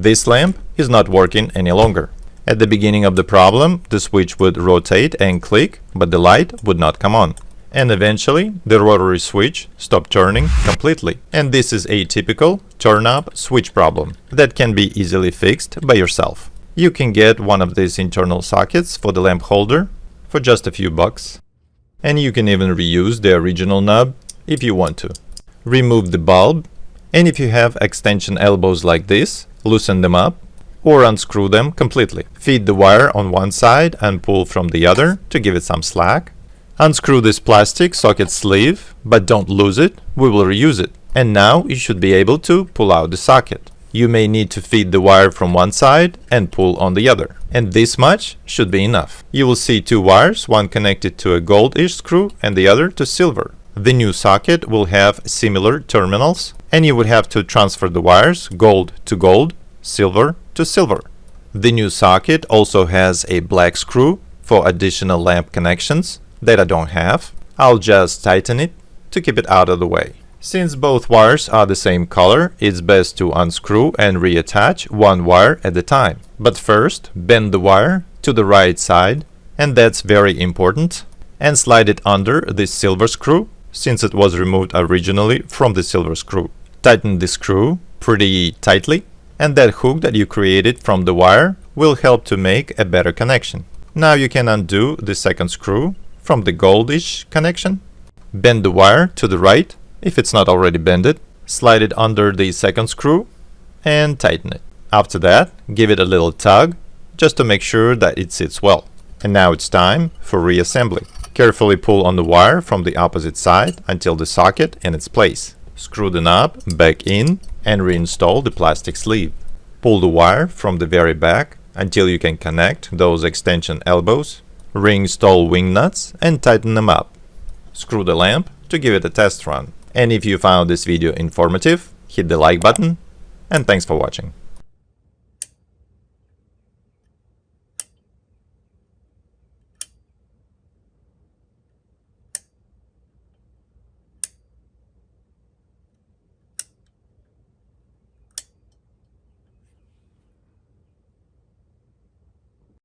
This lamp is not working any longer. At the beginning of the problem, the switch would rotate and click, but the light would not come on. And eventually, the rotary switch stopped turning completely. And this is a typical turn-up switch problem that can be easily fixed by yourself. You can get one of these internal sockets for the lamp holder for just a few bucks. And you can even reuse the original knob if you want to. Remove the bulb, and if you have extension elbows like this, loosen them up or unscrew them completely. Feed the wire on one side and pull from the other to give it some slack. Unscrew this plastic socket sleeve, but don't lose it, we will reuse it. And now you should be able to pull out the socket. You may need to feed the wire from one side and pull on the other. And this much should be enough. You will see two wires, one connected to a goldish screw and the other to silver. The new socket will have similar terminals, and you would have to transfer the wires gold to gold, silver to silver. The new socket also has a black screw for additional lamp connections that I don't have. I'll just tighten it to keep it out of the way. Since both wires are the same color, it's best to unscrew and reattach one wire at a time. But first, bend the wire to the right side, and that's very important, and slide it under this silver screw, since it was removed originally from the silver screw. Tighten the screw pretty tightly, and that hook that you created from the wire will help to make a better connection. Now you can undo the second screw from the goldish connection. Bend the wire to the right, if it's not already bended. Slide it under the second screw and tighten it. After that, give it a little tug just to make sure that it sits well. And now it's time for reassembly. Carefully pull on the wire from the opposite side until the socket in its place. Screw the knob back in and reinstall the plastic sleeve. Pull the wire from the very back until you can connect those extension elbows. Reinstall wing nuts and tighten them up. Screw the lamp to give it a test run. And if you found this video informative, hit the like button, and thanks for watching.